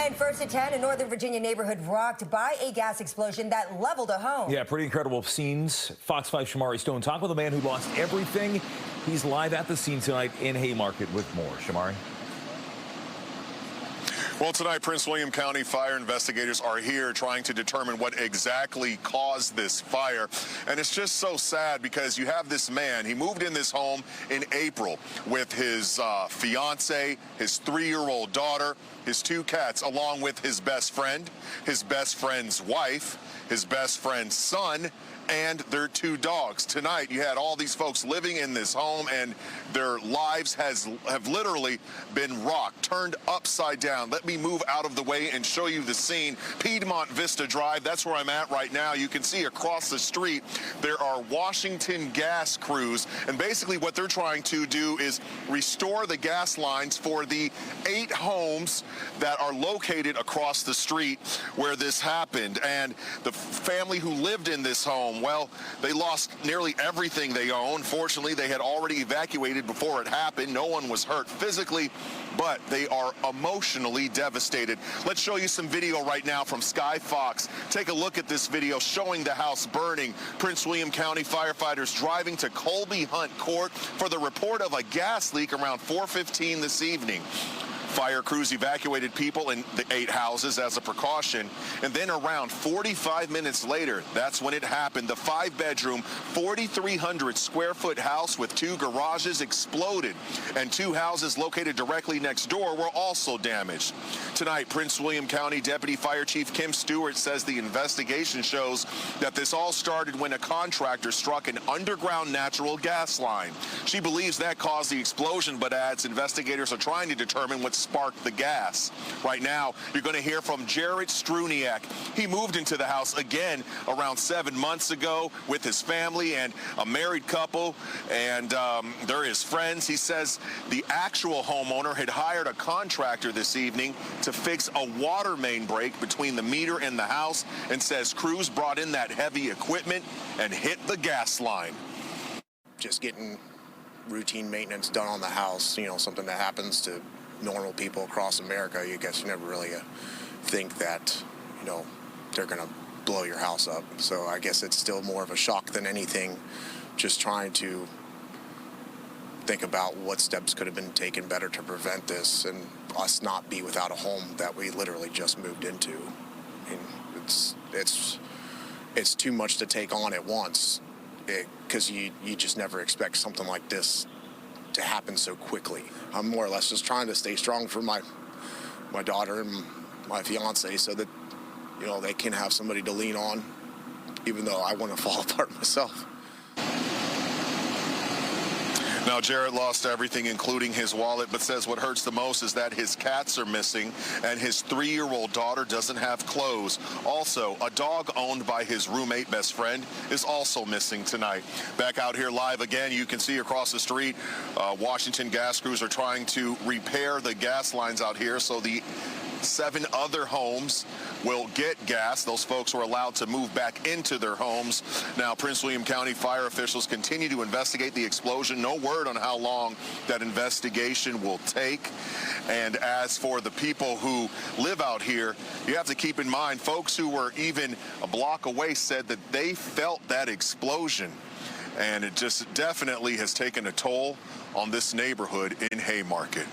And first at 10, a Northern Virginia neighborhood rocked by a gas explosion that leveled a home. Yeah, pretty incredible scenes. Fox 5 Shomari Stone talked with a man who lost everything. He's live at the scene tonight in Haymarket with more. Shomari. Well, tonight, Prince William County fire investigators are here trying to determine what exactly caused this fire. And it's just so sad because you have this man. He moved in this home in April with his fiance, his 3-year-old daughter, his 2 cats, along with his best friend's wife, his best friend's son, and their 2 dogs. Tonight, you had all these folks living in this home, and their lives have literally been rocked, turned upside down. Let me move out of the way and show you the scene. Piedmont Vista Drive, that's where I'm at right now. You can see across the street, there are Washington gas crews, and basically what they're trying to do is restore the gas lines for the 8 homes that are located across the street where this happened. And the family who lived in this home, well, they lost nearly everything they own. Fortunately, they had already evacuated before it happened. No one was hurt physically, but they are emotionally devastated. Let's show you some video right now from Sky Fox. Take a look at this video showing the house burning. Prince William County firefighters driving to Colby Hunt Court for the report of a gas leak around 4:15 this evening. Fire crews evacuated people in the 8 houses as a precaution, and then around 45 minutes later, that's when it happened. The 5-bedroom, 4,300 square foot house with 2 garages exploded, and 2 houses located directly next door were also damaged. Tonight, Prince William County Deputy Fire Chief Kim Stewart says the investigation shows that this all started when a contractor struck an underground natural gas line. She believes that caused the explosion, but adds investigators are trying to determine what sparked the gas. Right now, you're going to hear from Jarrett Struniak. He moved into the house again around 7 months ago with his family and a married couple, and they're his friends. He says the actual homeowner had hired a contractor this evening to fix a water main break between the meter and the house, and says crews brought in that heavy equipment and hit the gas line. Just getting routine maintenance done on the house, you know, something that happens to normal people across America. I guess you never really think that, you know, they're going to blow your house up. So I guess it's still more of a shock than anything, just trying to think about what steps could have been taken better to prevent this and us not be without a home that we literally just moved into. I mean, it's too much to take on at once, because you just never expect something like this to happen so quickly. I'm more or less just trying to stay strong for my daughter and my fiance, so that, you know, they can have somebody to lean on, even though I want to fall apart myself. Now, Jarrett lost everything, including his wallet, but says what hurts the most is that his cats are missing and his 3-year-old daughter doesn't have clothes. Also, a dog owned by his roommate best friend is also missing tonight. Back out here live again, you can see across the street, Washington gas crews are trying to repair the gas lines out here so the 7 other homes will get gas. Those folks were allowed to move back into their homes. Now, Prince William County fire officials continue to investigate the explosion. No word on how long that investigation will take. And as for the people who live out here, you have to keep in mind, folks who were even a block away said that they felt that explosion. And it just definitely has taken a toll on this neighborhood in Haymarket.